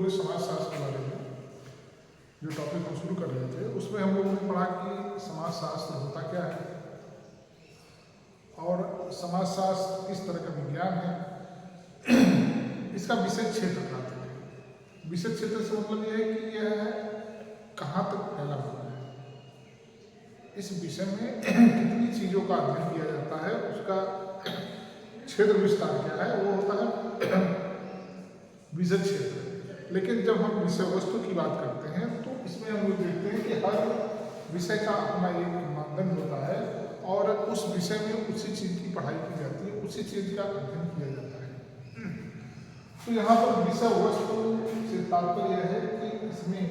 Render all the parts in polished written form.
लोग समाजशास्त्र के बारे में जो टॉपिक हम शुरू कर रहे थे उसमें हम लोगों ने पढ़ा कि समाजशास्त्र होता क्या है और समाजशास्त्र किस तरह का विज्ञान है, इसका विषय क्षेत्र क्या है। विषय क्षेत्र से मतलब यह है कि यह कहाँ तक फैला हुआ है, इस विषय में कितनी चीज़ों का अध्ययन किया जाता है, उसका क्षेत्र विस्तार क्या है, वो होता है विषय क्षेत्र। लेकिन जब हम विषय वस्तु की बात करते हैं तो इसमें हम लोग देखते हैं कि हर विषय का अपना एक मानदंड होता है और उस विषय में उसी चीज़ की पढ़ाई की जाती है, उसी चीज़ का अध्ययन किया जाता है। तो यहाँ पर विषय वस्तु से तात्पर्य है कि इसमें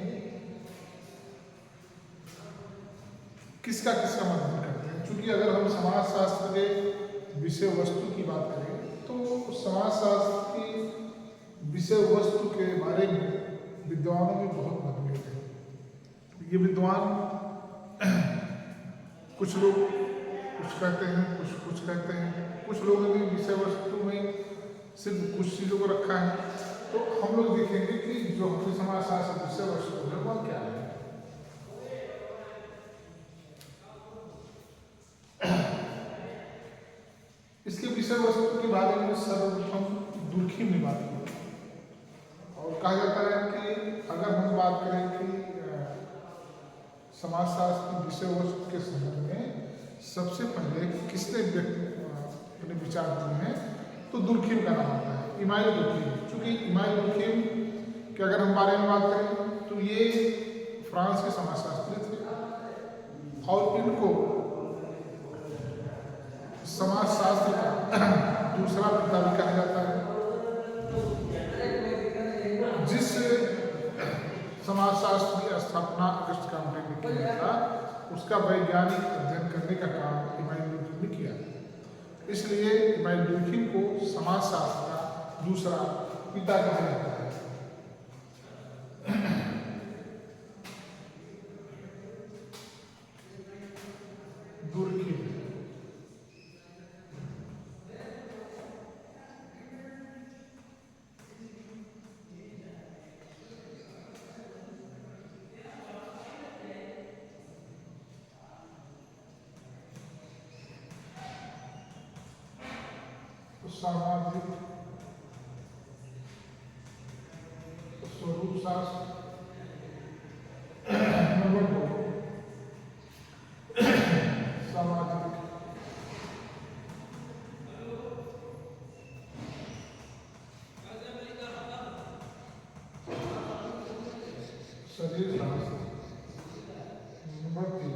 किसका अध्ययन करते हैं। क्योंकि अगर हम समाजशास्त्र के विषय वस्तु की बात करें तो समाजशास्त्र की विषय वस्तु के बारे में विद्वानों में बहुत मतभेद है। ये विद्वान कुछ लोग कुछ कहते हैं, कुछ कहते हैं। कुछ लोगों ने विषय वस्तु में सिर्फ कुछ चीज़ों को रखा है। तो हम लोग देखेंगे कि जो हमारे समाजशास्त्र विषय वस्तु है वह क्या है। इसके विषय वस्तु के बारे में सर्वप्रथम दुर्खिम ने बात की और कहा जाता है कि अगर हम बात करें कि समाजशास्त्र की विषय वस्तु के संबंध में सबसे पहले किसने अपने विचार दिए हैं तो दुर्खिम का नाम आता है, इमाइल दुर्खिम। चूंकि इमाइल दुर्खिम के अगर हम बारे में बात करें तो ये फ्रांस के समाजशास्त्री थे और इनको समाजशास्त्र का दूसरा पिता भी कहा जाता है। जिस समाजशास्त्र की स्थापना अगस्त क्रांति में किया था उसका वैज्ञानिक अध्ययन करने का काम इमाइल दुर्खिम ने किया। इसलिए इमाइल दुर्खिम को समाजशास्त्र का दूसरा पिता कहा जाता है। दुर्खिम सामाजिक स्वरूप शास्त्र नंबर 2 सामाजिक शरीर शास्त्र नंबर 3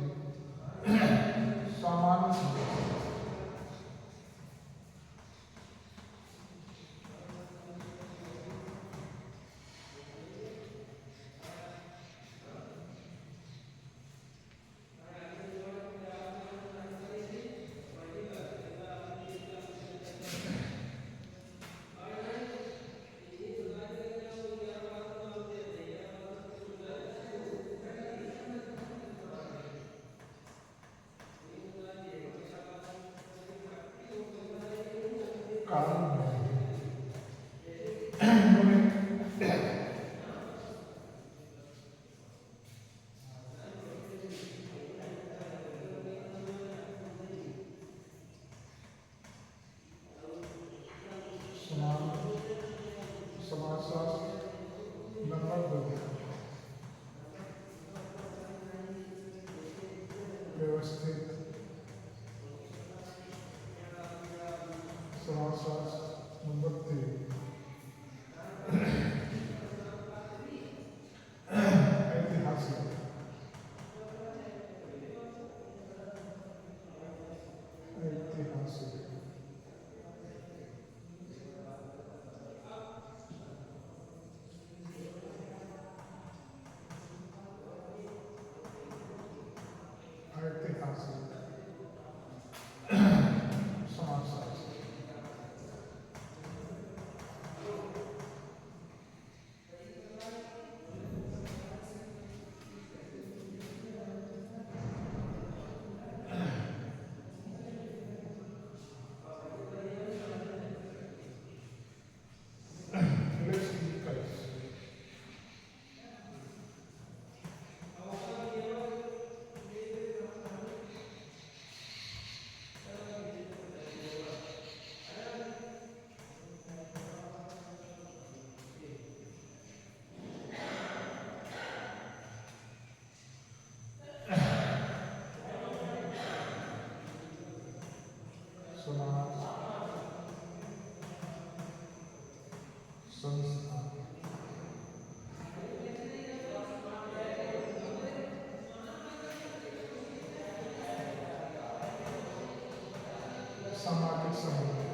सामान्य समाजशास्त्र नंबर 2 व्यवस्थित समाजशास्त्र नंबर 3 ऐतिहासिक समाजशास्त्र संस्था, सामाजिक समुदाय,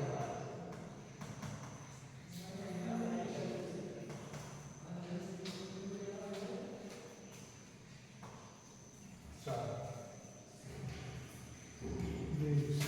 देश,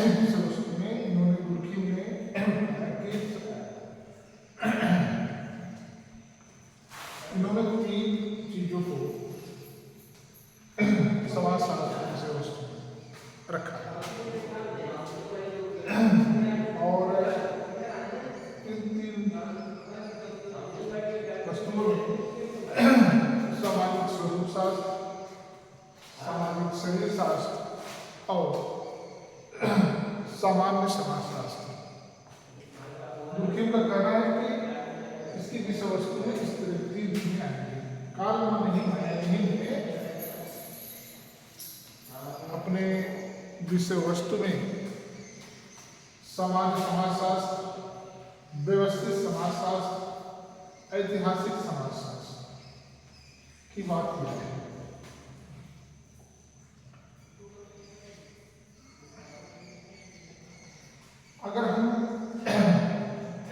विषय वस्तु में इन्होंने गुरखी में इन्होंने तीन चीजों को समाजशास्त्र की विषय वस्तु में रखा है और इन तीन वस्तुओं में सामाजिक स्वरूप शास्त्र, सामाजिक शरीर शास्त्र और सामान्य समाजशास्त्र। गुरखी का कहना है कि इसकी विषय वस्तु में इस तरह की नहीं आएंगे। कार्ल नहीं में अपने विषय वस्तु में सामान्य समाजशास्त्र, व्यवस्थित समाजशास्त्र, ऐतिहासिक समाजशास्त्र की बात की है। अगर हम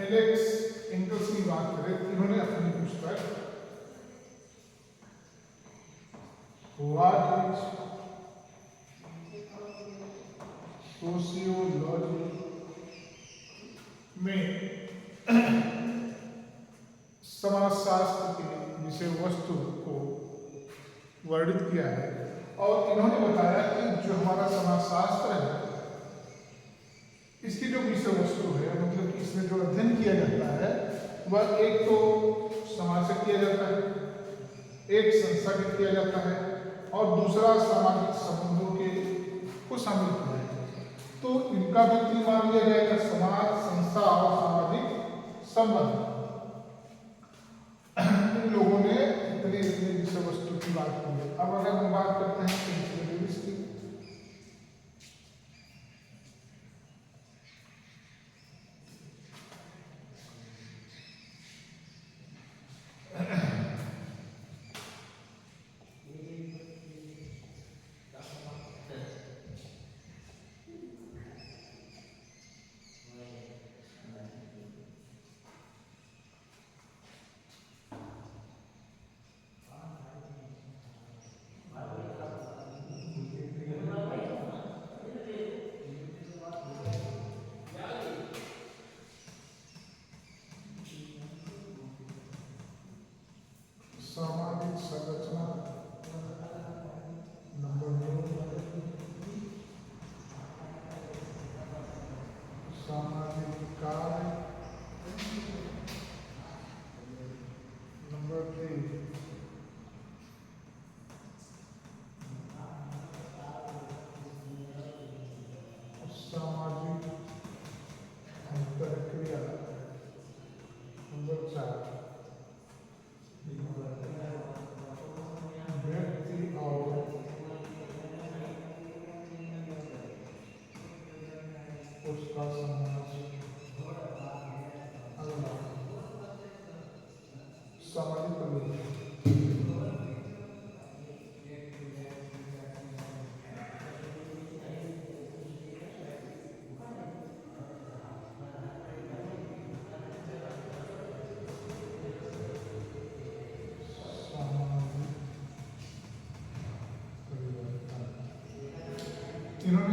एलेक्स एंगल्स की बात करें तो इन्होंने अपनी पुस्तक व्हाट इज सोशियोलॉजी में समाजशास्त्र के विषय वस्तु को वर्णित किया है और इन्होंने बताया कि जो हमारा समाजशास्त्र है इसकी जो विषय वस्तु है, मतलब कि इसमें जो अध्ययन किया जाता है वह एक तो समाज से किया जाता है, एक संस्था से किया जाता है और दूसरा सामाजिक संबंधों के को शामिल किया जाता है। तो इनका भी तीन मान लिया जाएगा, समाज, संस्था और सामाजिक संबंध। इन लोगों ने इतने विषय वस्तु की बात की है। अब अगर हम बात करते हैं की, सामाजिक संरचना नंबर 2, सामाजिक कार्य नंबर 3, सामाजिक अंतरक्रिया नंबर 4, व्यक्ति और उसका समाज, अगला सामाजिक परिवर्तन।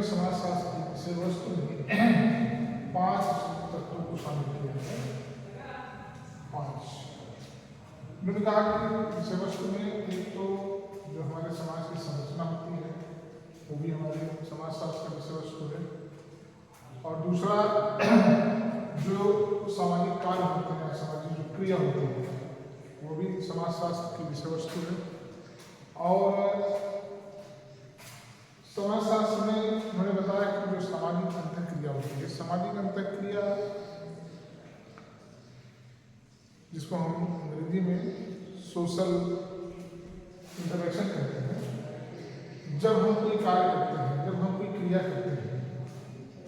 में समाजशास्त्र की विषय वस्तु में 5 तत्वों को शामिल किया है। 5 मैंने कहा कि विषय वस्तु में एक तो जो हमारे समाज की संरचना होती है वो भी हमारे समाजशास्त्र का विषय वस्तु है, और दूसरा जो सामाजिक कार्य होते हैं, सामाजिक जो क्रिया होती है वो भी समाजशास्त्र की विषय वस्तु है। और समाजशास्त्र में उन्होंने बताया कि जो सामाजिक अंतःक्रिया होती है, सामाजिक अंतःक्रिया जिसको हम अंग्रेजी में सोशल इंटरेक्शन कहते हैं, जब हम कोई कार्य करते हैं, जब हम कोई क्रिया करते हैं,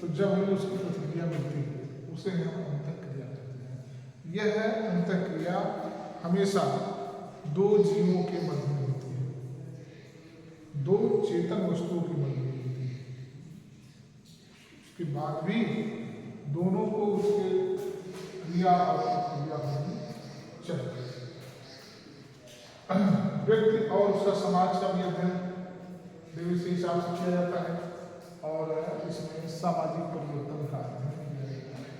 तो जब हमें उसकी प्रतिक्रिया मिलती है उसे हम अंतःक्रिया कहते हैं। यह अंतःक्रिया हमेशा 2 जीवों के मध्य में होती है, 2 चेतन वस्तुओं के मध्य में होती है। उसके बाद भी दोनों को उसके क्रिया और प्रतिक्रिया होनी चाहिए। व्यक्ति और उसका समाज का भी अध्ययन देवी के हिसाब से किया जाता है, और इसमें सामाजिक परिवर्तन का अध्ययन किया जाता है।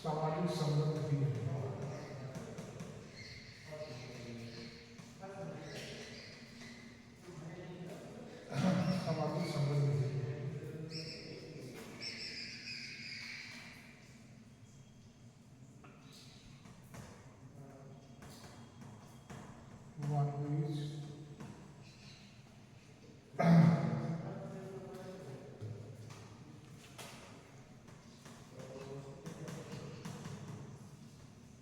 सामाजिक संबंध भी है। सामाजिक संबंध भी है।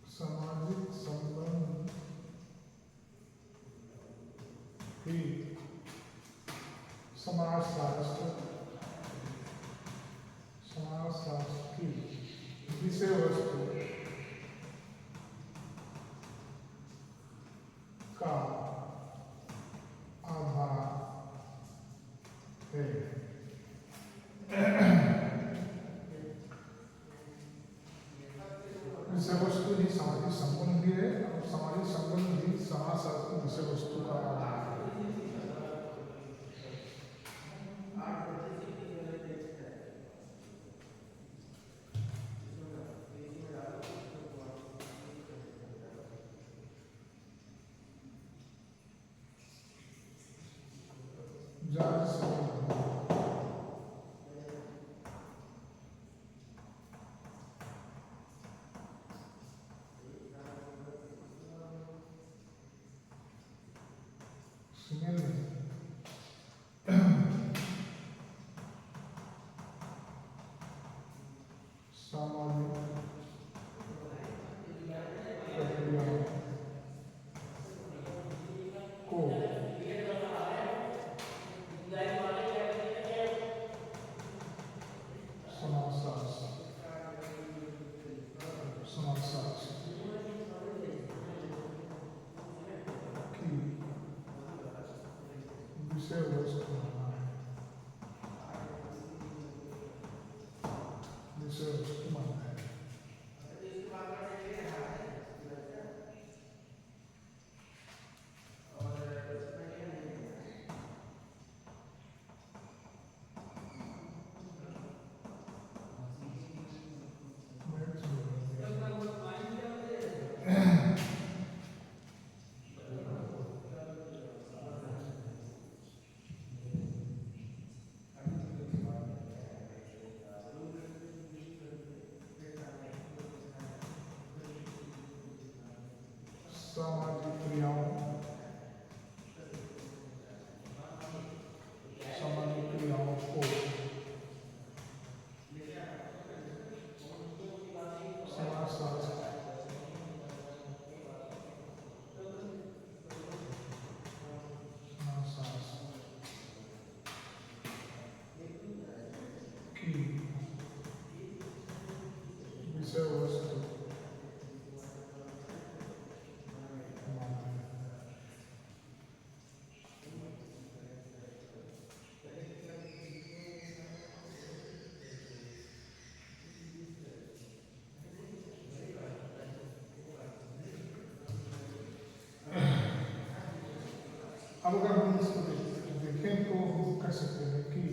सामाजिक संबंध भी समाजशास्त्र की विषय वस्तु का आधार है। विषय वस्तु ही सामाजिक संबंध भी है, और सामाजिक संबंध भी समाजशास्त्र की विषय वस्तु का आधार है। सामाजिक क्रियाओं को समाजशास्त्र की विषय वस्तु अब अगर हम इसको देखें तो हम कह सकते हैं कि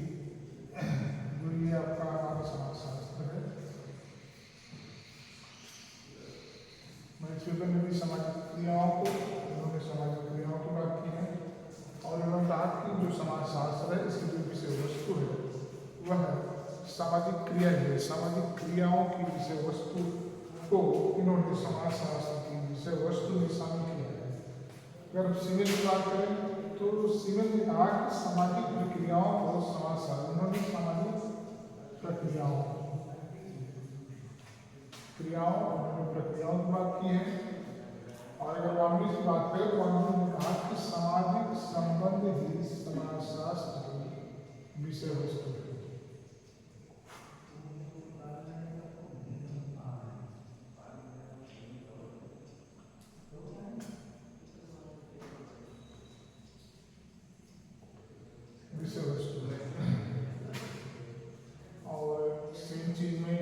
जो ये आपका हमारा समाजशास्त्र है, मैथ्यूसन ने भी सामाजिक क्रियाओं को, उन्होंने सामाजिक क्रियाओं की बात की है और उन्होंने कहा कि जो समाजशास्त्र है इसकी जो विषय वस्तु है वह सामाजिक क्रिया है। सामाजिक क्रियाओं की विषय वस्तु को इन्होंने समाजशास्त्र की विषय वस्तु में शामिल किया है। अगर सीमेंट की बात करें तो सीमेंट ने कहा कि सामाजिक प्रक्रियाओं को समाजशास्त्र, उन्होंने सामाजिक प्रक्रियाओं उन्होंने प्रक्रियाओं की बात की है। और अगर वामनी की बात करें तो वामनी ने कहा कि सामाजिक संबंध ही समाजशास्त्र की विषय वस्तु है। विषय वस्तु है और सेम चीज में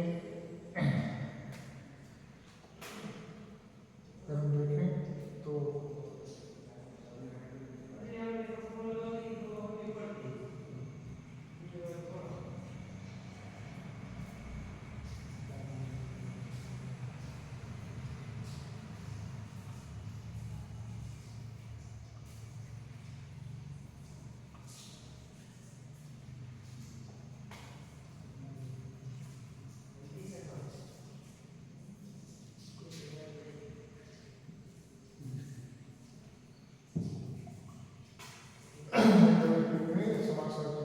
अगर हम देखें तो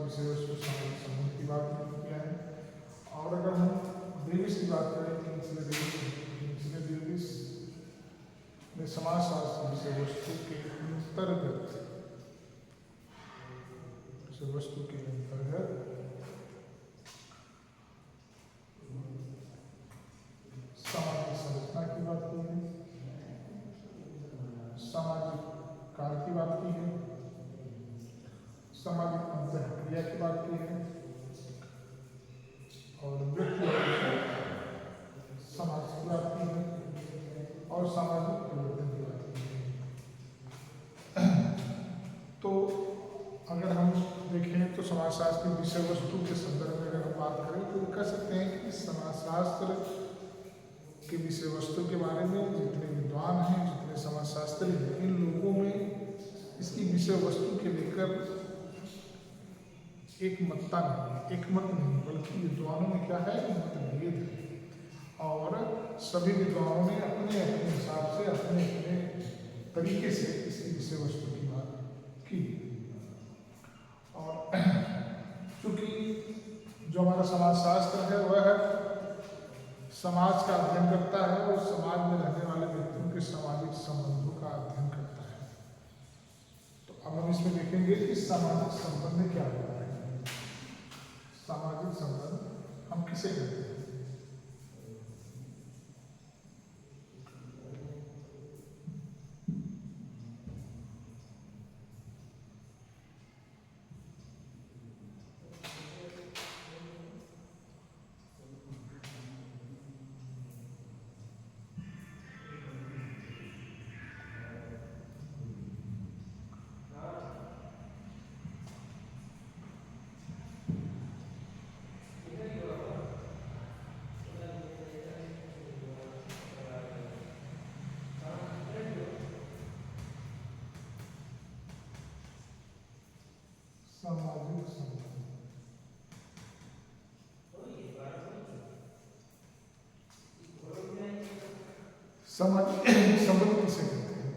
संबंध की बात किया है। और अगर हम डेविस की बात करें, डेविस ने समाजशास्त्र विषय वस्तु के अंतर्गत सामाजिक संरचना की बात की है, सामाजिक कार्य की बात की है, सामाजिक अंतःक्रिया की बात की है और व्यक्ति समाज की बात की है और सामाजिक परिवर्तन की बात की है। तो अगर हम देखें तो समाजशास्त्र की विषय वस्तु के संदर्भ में अगर हम बात करें तो कह सकते हैं कि समाजशास्त्र के विषय वस्तु के बारे में जितने विद्वान हैं, जितने समाजशास्त्री हैं, इन लोगों में इसकी विषय वस्तु के लेकर एक मत नहीं बल्कि विद्वानों में क्या है, मतभेद है और सभी विद्वानों ने अपने अपने हिसाब से अपने अपने तरीके से इसकी विषय वस्तु की बात की। और चूंकि जो हमारा समाजशास्त्र है वह समाज का अध्ययन करता है और समाज में रहने वाले व्यक्तियों के सामाजिक संबंधों का अध्ययन करता है। तो अब हम इसमें देखेंगे कि सामाजिक संबंध क्या होता है। सामाजिक संबंध हम किसे कहते हैं? सामाजिक संबंध किसे कहते हैं?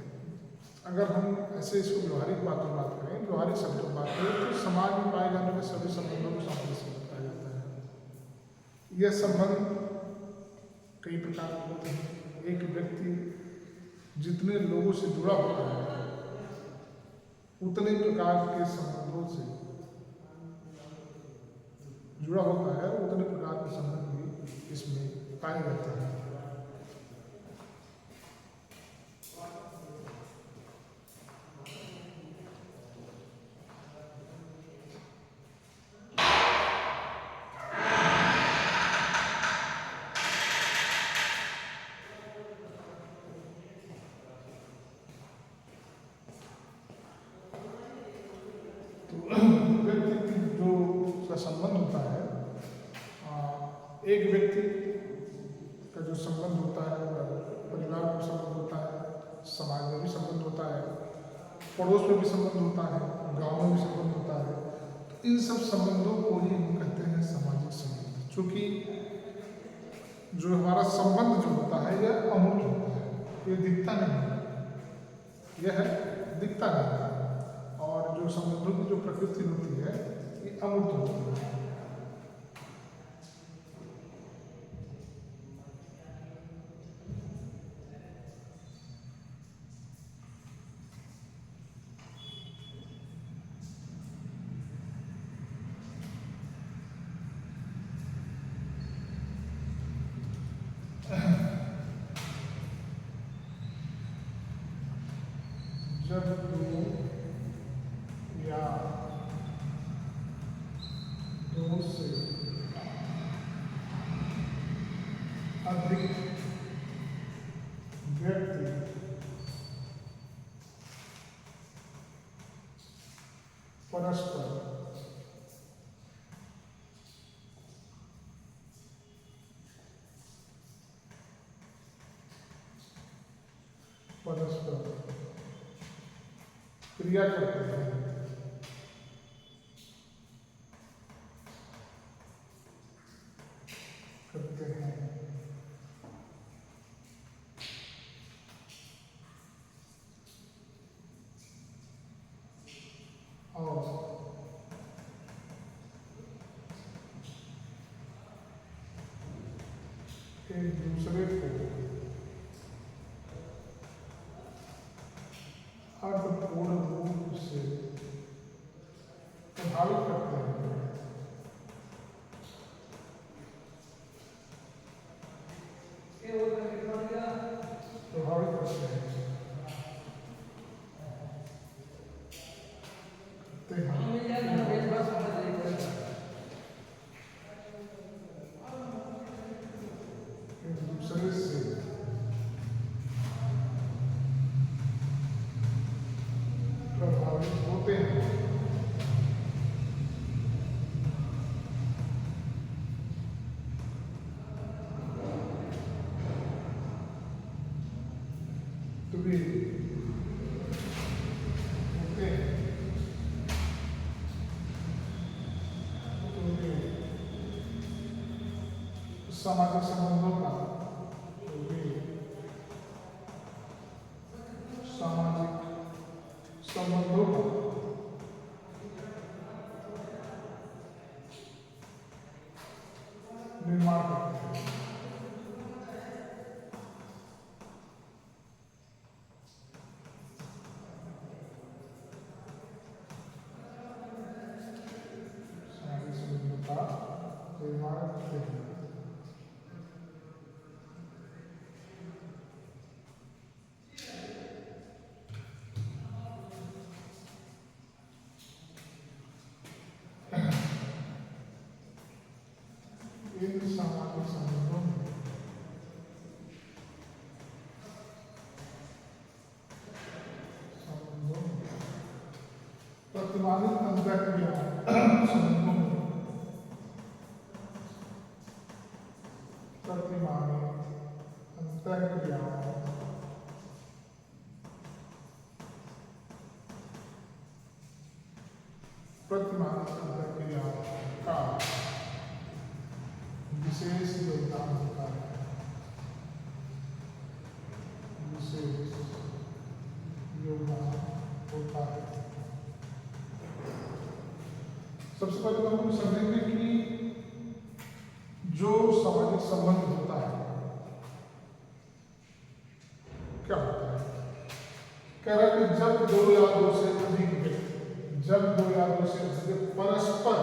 अगर हम ऐसे इसको व्यवहारिक बातों में बात करें, व्यवहारिक शब्दों में बात करें, तो समाज में पाए जाने वाले सभी संबंधों को सामंजस्य बताया जाता है। यह संबंध कई प्रकार के होते हैं। एक व्यक्ति जितने लोगों से जुड़ा होता है, उतने प्रकार के संबंधों से जुड़ा होता है, उतने प्रकार के संबंध भी इसमें पाए जाते हैं। व्यक्ति जो उसका संबंध होता है, एक व्यक्ति का जो संबंध होता है, परिवार में संबंध होता है, समाज में भी संबंध होता है, पड़ोस में भी संबंध होता है, गांव में भी संबंध होता है। तो इन सब संबंधों को ही हम कहते हैं सामाजिक संबंध। चूँकि जो हमारा संबंध जो होता है यह अमूर्त होता है, ये दिखता नहीं है, यह दिखता नहीं है। और जो संबंधों की जो प्रकृति होती है ये अमूर्त होती है। जब दो या दो से अधिक व्यक्ति परस्पर क्रिया करते हैं, और एक दूसरे को अर्थपूर्ण रूप से प्रभावित करते हैं। प्रभावित करते हैं। एक दूसरे से प्रभावित होते हैं। तो भी होते हैं। तो भी सामाजिक संबंधों का संबंधों का निर्माण करते हैं। सामाजिक संबंधों का निर्माण करते हैं। इन सामाजिक संबंधों में प्रतिमानित अंतःक्रिया संबंधों में प्रतिमानित अंतःक्रियाओं का विशेष योगदान होता है। विशेष वहाँ होता है। सबसे पहले हम लोग समझेंगे कि जो सामाजिक संबंध होता है क्या होता है। कह रहा है कि जब दो या दो से अधिक व्यक्ति, जब दो या दो से अधिक परस्पर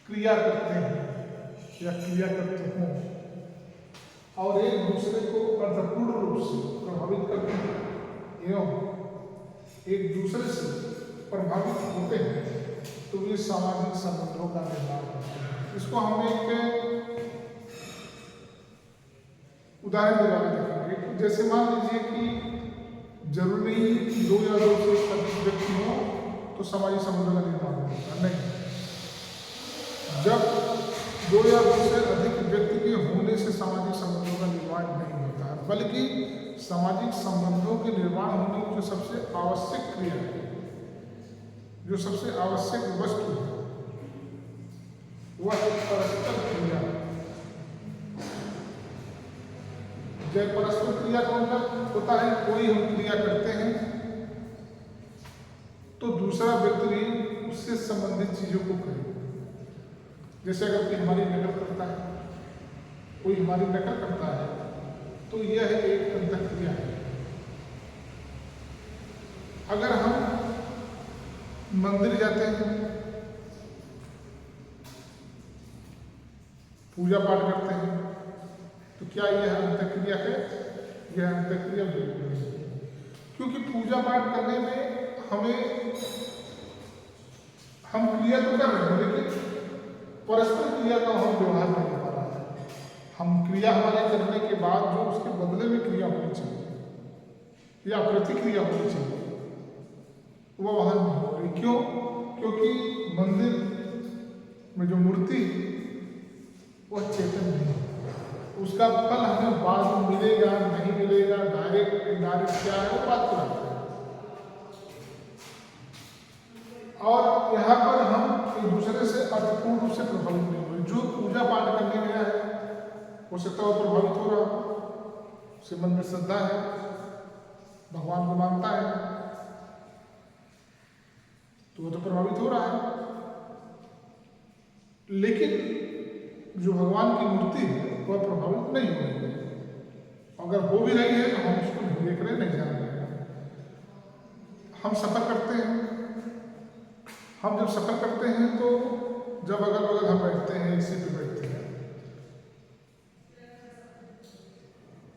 क्रिया करते हैं या क्रिया करते हों और एक दूसरे को अर्थपूर्ण रूप से प्रभावित करते हैं एवं एक दूसरे से प्रभावित होते हैं तो ये सामाजिक संबंधों का निर्माण होता है। इसको हम एक उदाहरण के द्वारा देखेंगे। जैसे मान लीजिए कि जरूरी नहीं है कि दो या दो से अधिक व्यक्ति हो तो सामाजिक संबंधों का निर्माण होता है, नहीं। जब दो या दो से अधिक व्यक्ति के होने से सामाजिक संबंधों का निर्माण नहीं होता है, बल्कि सामाजिक संबंधों के निर्माण होने की जो सबसे आवश्यक क्रिया है, जो सबसे आवश्यक वस्तु है, वह एक परस्पर क्रिया है। जब परस्पर क्रिया का मतलब होता है कोई हम क्रिया करते हैं तो दूसरा व्यक्ति भी उससे संबंधित चीजों को करे। जैसे अगर कोई हमारी नकल करता है, कोई हमारी नकल करता है तो यह एक अंतःक्रिया है। अगर हम मंदिर जाते हैं, पूजा पाठ करते हैं तो क्या यह अंतःक्रिया है? यह अंतःक्रिया बिल्कुल नहीं है, क्योंकि पूजा पाठ करने में हम क्रिया तो कर रहे हैं लेकिन परस्पर क्रिया का हम व्यवहार नहीं कर रहा है। हम क्रिया हमारे करने के बाद जो उसके बदले में क्रिया होनी चाहिए या प्रतिक्रिया होनी चाहिए वह वहां नहीं हो रही। क्यों? क्योंकि मंदिर में जो मूर्ति वह चेतन नहीं है, उसका फल हमें बाद में मिलेगा नहीं मिलेगा, डायरेक्ट इनडायरेक्ट क्या है वो बात को रखते हैं। और यहाँ पर हम एक दूसरे से अर्थपूर्ण रूप से प्रभावित नहीं हुए। जो पूजा पाठ करने गया है हो सकता है प्रभावित हो रहा, उसके मन में श्रद्धा है, भगवान को मानता है तो वो तो प्रभावित हो रहा है। लेकिन जो भगवान की मूर्ति है वह प्रभावित नहीं हो रही है। अगर हो भी रही है तो हम उसको नहीं देख रहे, नहीं जान रहे। हम सफर करते हैं, हम जब सफर करते हैं तो जब अगल बगल हम बैठते हैं, एसी पे बैठते हैं,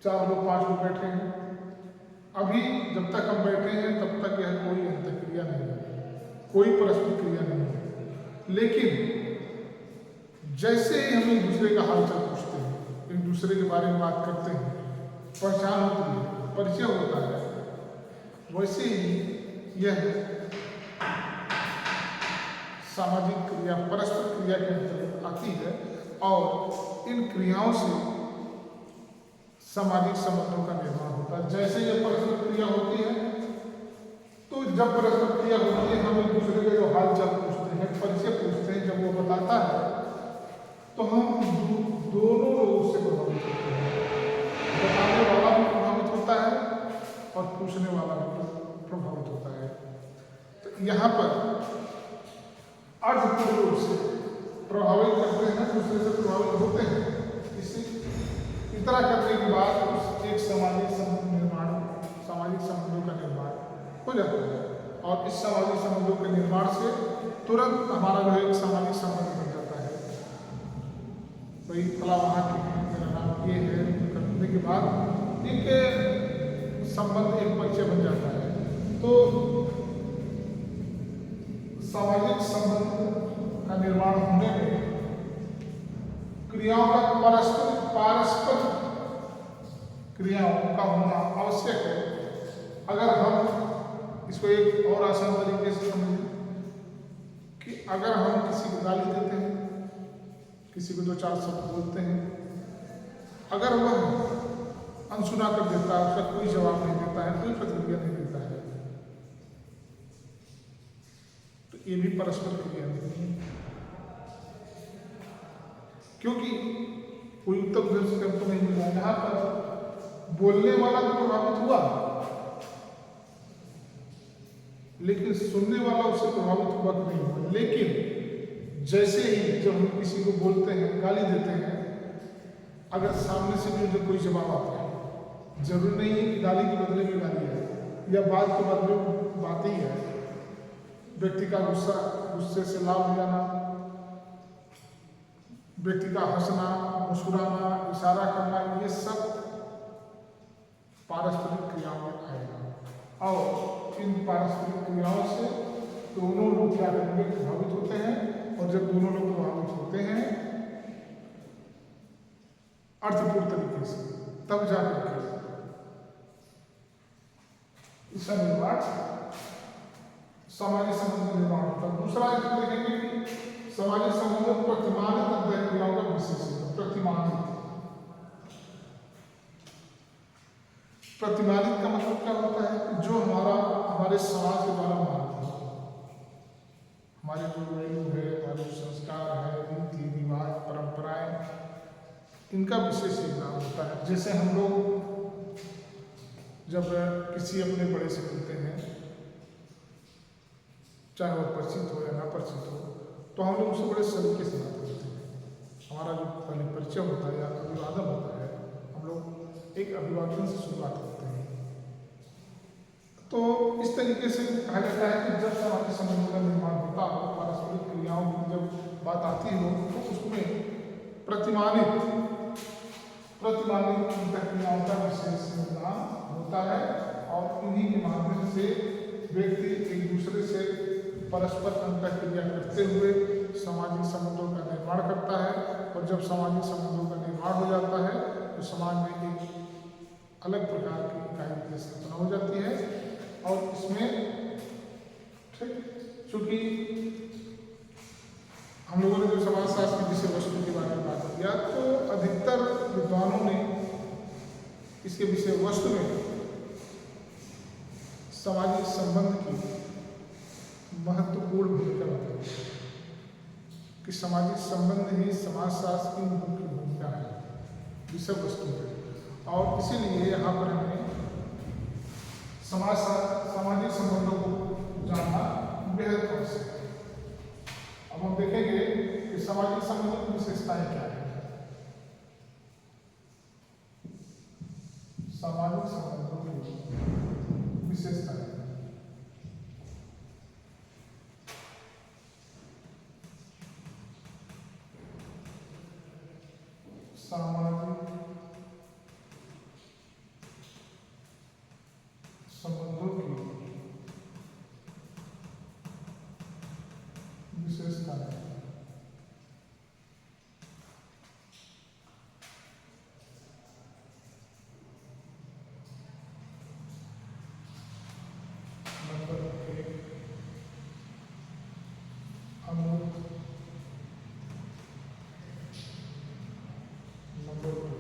4 लोग 5 लोग बैठे हैं, अभी जब तक हम बैठे हैं तब तक यह कोई अंतःक्रिया नहीं है, कोई परस्पर क्रिया नहीं है। लेकिन जैसे ही हम एक दूसरे का हाल चाल पूछते हैं, एक दूसरे के बारे में बात करते हैं, पहचान होती है, परिचय होता है, वैसे ही यह सामाजिक क्रिया परस्पर क्रिया के अंतर्गत आती है और इन क्रियाओं से सामाजिक संबंधों का निर्माण होता है। जैसे यह परस्पर क्रिया होती है तो जब परस्पर क्रिया होती है हम एक दूसरे के जो हाल चाल पूछते हैं, परिचय पूछते हैं, जब वो बताता है तो हम दोनों लोगों से प्रभावित होते हैं। बताने वाला भी प्रभावित होता है और पूछने वाला भी प्रभावित होता है। तो यहाँ पर अर्थपूर्ण रूप से प्रभावित करते हैं, दूसरे से प्रभावित होते हैं। इतना करने के बाद उस एक सामाजिक संबंधों का निर्माण हो जाता है और इस सामाजिक संबंधों के निर्माण से तुरंत हमारा जो एक सामाजिक संबंध बन जाता है। भाई फला वहाँ के हैं, मेरा नाम ये है, करने के बाद एक संबंध, एक परिचय बन जाता है। तो सामाजिक संबंध का निर्माण होने में क्रियाओं का पारस्पर क्रियाओं का होना आवश्यक है। अगर हम इसको एक और आसान तरीके से समझें कि अगर हम किसी को गाली देते हैं, किसी को 2-4 शब्द बोलते हैं, अगर वह अनसुना कर देता है, उसका कोई जवाब नहीं देता है, कोई प्रतिक्रिया नहीं देता है, तो ये भी परस्पर क्रिया नहीं है। क्योंकि कोई उत्तर उधर से हमको नहीं मिला। यहाँ पर बोलने वाला तो प्रभावित हुआ, लेकिन सुनने वाला उससे प्रभावित हुआ कि नहीं हुआ। लेकिन जैसे ही जब हम किसी को बोलते हैं, गाली देते हैं, अगर सामने से भी उधर कोई जवाब आता है, जरूरी नहीं है कि गाली के बदले में गाली है या बात के बदले में बात ही है। व्यक्ति का गुस्से से लाभ हो जाना, व्यक्ति का हंसना, मुस्कुराना, इशारा करना, ये सब पारस्परिक क्रियाओं में आएगा। और इन पारस्परिक क्रियाओं से दोनों लोग क्या करेंगे, प्रभावित होते हैं। और जब दोनों लोग प्रभावित होते हैं अर्थपूर्ण तरीके से, तब जाकर के इसका निर्माण, सामाजिक संबंध का निर्माण होता है। दूसरा इसमें देखेंगे कि सामाजिक संबंधों को प्रतिमानित अध्ययन क्रियाओं का विशेष है। प्रतिमानित का मतलब क्या होता है, जो हमारे समाज के द्वारा मानते हैं, हमारे जो वैल्यू है, हमारे जो संस्कार है, रीति रिवाज, परंपराएं, इनका विशेष योगदान होता है। जैसे हम लोग जब किसी अपने बड़े से मिलते हैं, चाहे वो परिचित हो या ना परिचित हो, तो हम लोग उससे बड़े सलीके से बात करते हैं। हमारा जो पहले परिचय होता है या अभिवादन होता है, हम लोग एक अभिवादन से शुरुआत करते हैं। तो इस तरीके से कहा जाता है कि जब सामाजिक संबंधों का निर्माण होता हो, पारस्परिक क्रियाओं की जब बात आती हो, तो उसमें प्रतिमानित क्रियाओं का विशेष योगदान होता है। और इन्हीं के माध्यम से व्यक्ति एक दूसरे से परस्पर अंतःक्रिया करते हुए सामाजिक संबंधों का निर्माण करता है। और जब सामाजिक संबंधों का निर्माण हो जाता है तो समाज में एक अलग प्रकार की इकाई की स्थापना हो जाती है। और इसमें ठीक, चूंकि हम लोगों ने जो समाजशास्त्र की विषय वस्तु के बारे में बात किया, तो अधिकतर विद्वानों ने इसके विषय वस्तु में सामाजिक संबंध की महत्वपूर्ण भूमिका होती है कि सामाजिक संबंध ही समाजशास्त्र की मुख्य भूमिका है विषय वस्तु में। और इसीलिए यहाँ पर हमें सामाजिक संबंधों को जानना बेहद आवश्यक है। अब हम देखेंगे कि सामाजिक संबंधों की विशेषताएं क्या है। सामाजिक संबंधों की विशेषताएं, सामाजिक संबंधों की विशेषताएं। नंबर 1, अमूर्त। नंबर 2,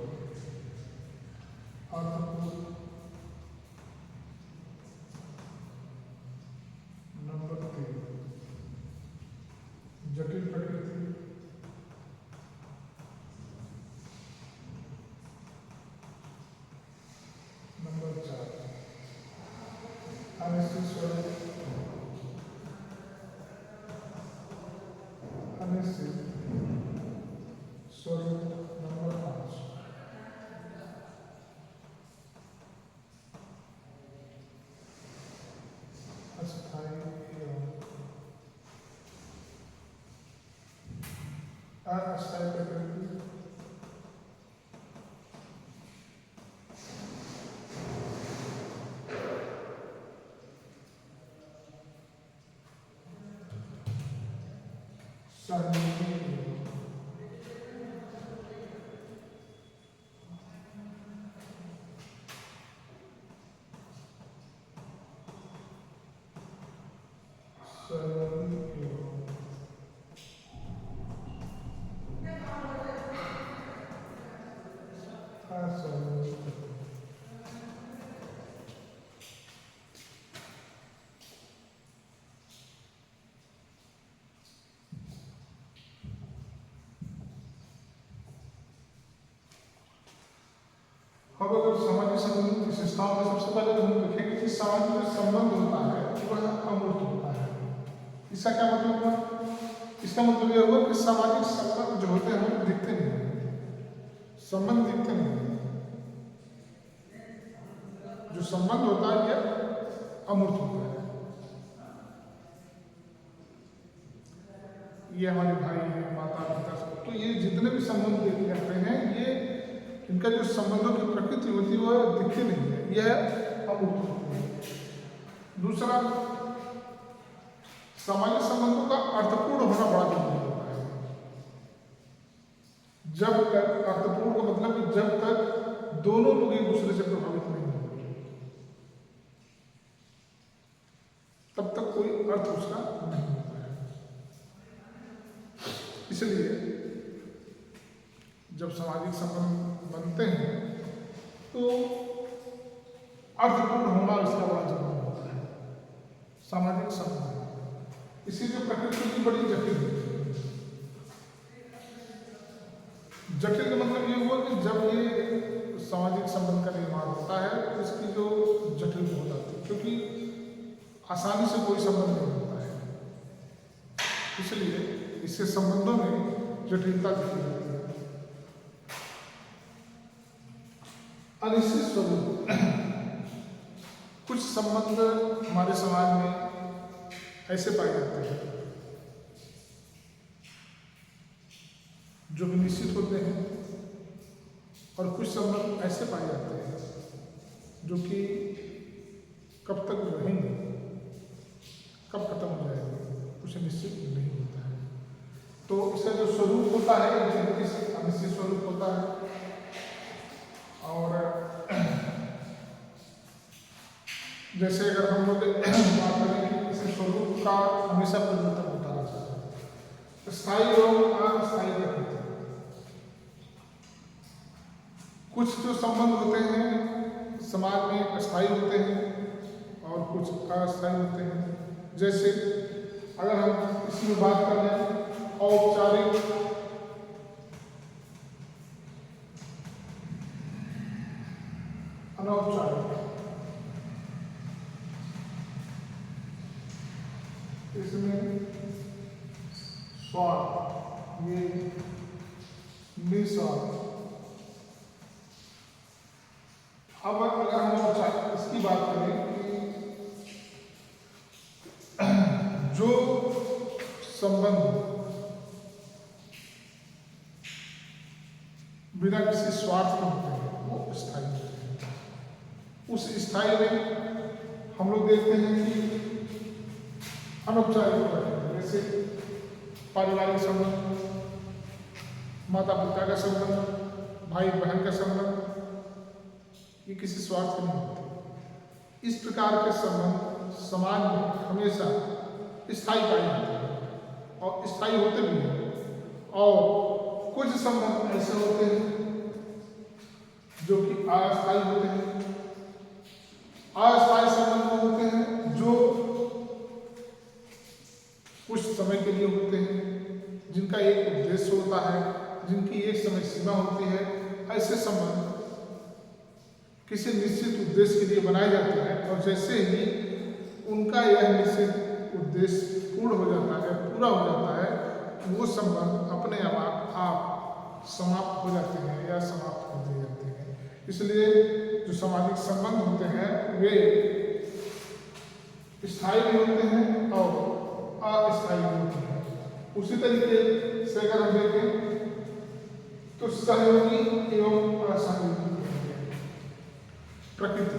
अर्थपूर्ण। नंबर 3, जटिल प्रकृति। नंबर 4, अनिश्चित स्वरूप। अनिश्चित स्वरूप। नंबर 5, अस्थायी एवं अस्थायी प्रकृति। सहयोगी एवं सहयोगी एवं असहयोगी। अब अगर सामाजिक संबंध की विशेषताओं में सबसे पहले हम देखेंगे कि सामाजिक जो संबंध होता है वह अमूर्त होता है। इसका क्या मतलब हुआ? इसका मतलब यह हुआ कि सामाजिक संबंध जो होते हैं हमें दिखते नहीं हैं, संबंध दिखते नहीं हैं। जो संबंध होता है यह अमूर्त होता है। ये हमारे भाई हैं, माता पिता, तो ये जितने भी संबंध देखे जाते हैं ये इनका जो संबंधों की प्रकृति होती है वह दिखती नहीं है, यह अमूर्त होती है। दूसरा, सामाजिक संबंधों का अर्थपूर्ण होना बड़ा जरूरी होता है। जब तक अर्थपूर्ण का मतलब कि जब तक दोनों लोग एक दूसरे से प्रभावित नहीं होते तब तक कोई अर्थ उसका नहीं होता है। इसलिए जब सामाजिक संबंध बनते हैं तो अर्थपूर्ण होना इसका बड़ा जरूरी होता है। सामाजिक संबंध इसीलिए प्रकृति की बड़ी जटिल होती है। जटिल का मतलब ये हुआ कि जब ये सामाजिक संबंध का निर्माण होता है तो इसकी जो जटिल हो जाती है, क्योंकि आसानी से कोई संबंध नहीं होता है, इसलिए इससे संबंधों में जटिलता दिखती रहती है। अनिश्चित स्वरूप कुछ संबंध हमारे समाज में ऐसे पाए जाते हैं जो कि निश्चित होते हैं, और कुछ संबंध ऐसे पाए जाते हैं जो कि कब तक रहेंगे, कब खत्म हो जाएंगे, कुछ निश्चित नहीं होता है। तो इसका जो स्वरूप होता है अनिश्चित स्वरूप होता है। और जैसे अगर हम लोग बात करें कि इस स्वरूप का हमेशा परिवर्तन होता रहता है, स्थायी एवं अस्थायी प्रकृति। कुछ जो संबंध होते हैं समाज में अस्थायी होते हैं और कुछ अस्थायी होते हैं। जैसे अगर हम इसमें बात कर लें औपचारिक अनौपचारिक, इसमें स्वार्थ, ये निस्वार्थ। अब अगर हम इसकी बात करें कि जो संबंध बिना किसी स्वार्थ के होते हैं वो स्थायी होते हैं। उस स्थायी में हम लोग देखते हैं कि अनौपचारिक होता है, जैसे पारिवारिक संबंध, माता पिता का संबंध, भाई बहन का संबंध, ये किसी स्वार्थ के नहीं होते। इस प्रकार के संबंध समाज में हमेशा स्थायी पाए जाते हैं और स्थायी होते भी हैं। और कुछ संबंध ऐसे होते हैं जो कि अस्थायी होते हैं। अस्थायी संबंध होते हैं जो कुछ समय के लिए होते हैं, जिनका एक उद्देश्य होता है, जिनकी एक समय सीमा होती है। ऐसे संबंध किसी निश्चित उद्देश्य के लिए बनाए जाते हैं और जैसे ही उनका यह निश्चित उद्देश्य पूर्ण हो जाता है, पूरा हो जाता है, वो संबंध अपने आप समाप्त हो जाते हैं या समाप्त कर दिए जाते हैं। इसलिए जो सामाजिक संबंध होते हैं वे स्थायी भी होते हैं और अस्थायी भी होते हैं। उसी तरीके से अगर हम देखें तो सहयोगी एवं असहयोगी प्रकृति,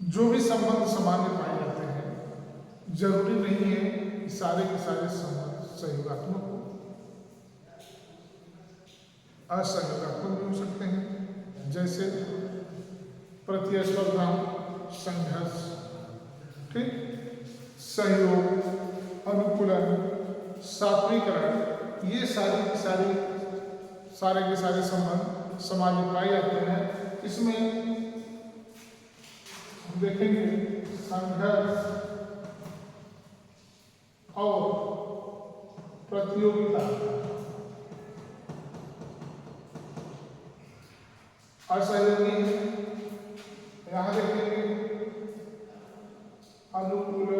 जो भी संबंध समाज में पाए जाते हैं जरूरी नहीं है कि सारे के सारे संबंध सहयोगात्मक हो, असहयोगात्मक भी हो सकते हैं। जैसे प्रतिस्पर्धा, संघर्ष, ठीक, सहयोग, अनुकूलन, सात्विकरण, ये सारे के सारे संबंध समाज में पाए जाते हैं। इसमें हम देखेंगे संघर्ष और प्रतियोगिता, असहयोगी है, यहाँ देखेंगे अनुकूल,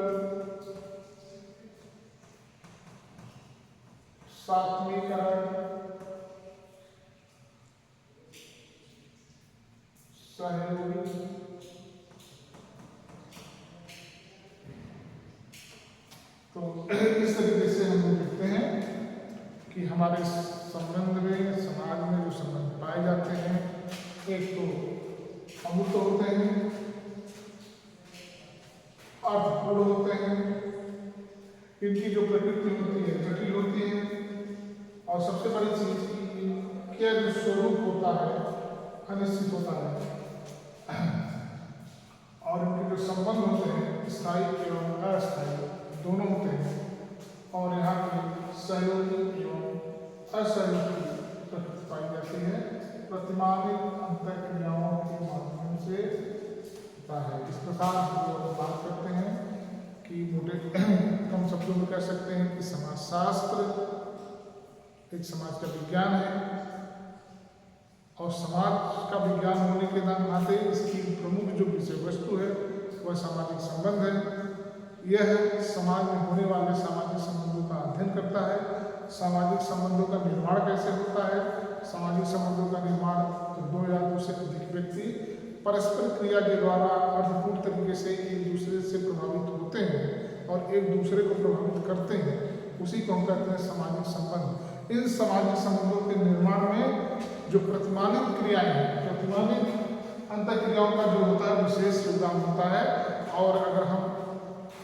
सात्मीकरण, सहयोगी। तो इस तरीके से हम लोग देखते हैं कि हमारे संबंध में, समाज में जो संबंध पाए जाते हैं, एक तो अमूर्त होते हैं, अर्थपूर्ण होते हैं, इनकी जो प्रकृति होती है जटिल होती है, और सबसे बड़ी चीज क्या जो स्वरूप होता है अनिश्चित होता है, और इनके जो संबंध होते हैं स्थायी एवं अस्थायी दोनों होते हैं, और यहाँ की सहयोगी एवं असहयोगी प्रकृति पाई जाती है, प्रतिमानित अंतःक्रियाओं के माध्यम से होता है। इस प्रकार हम बात करते हैं कि मोटे कम शब्दों में कह सकते हैं कि समाजशास्त्र एक समाज का विज्ञान है, और समाज का विज्ञान होने के नाते इसकी प्रमुख जो विषय वस्तु है वह सामाजिक संबंध है। यह समाज में होने वाले सामाजिक संबंधों का अध्ययन करता है, सामाजिक संबंधों का निर्माण कैसे होता है, सामाजिक संबंधों का निर्माण तो दो या दो से अधिक व्यक्ति परस्पर क्रिया के द्वारा अर्थपूर्ण तरीके से एक दूसरे से प्रभावित होते हैं और एक दूसरे को प्रभावित करते हैं, उसी को हम कहते हैं सामाजिक संबंध। इन सामाजिक संबंधों के निर्माण में जो प्रतिमानित क्रियाएं हैं, प्रतिमानित अंतःक्रियाओं का जो होता है विशेष योगदान होता है। और अगर हम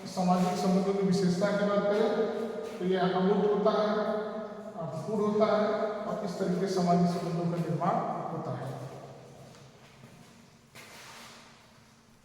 सामाजिक संबंधों की विशेषता की बात करें तो यह अमूर्त होता है, अर्थपूर्ण होता है, और इस तरीके सामाजिक संबंधों का निर्माण होता है।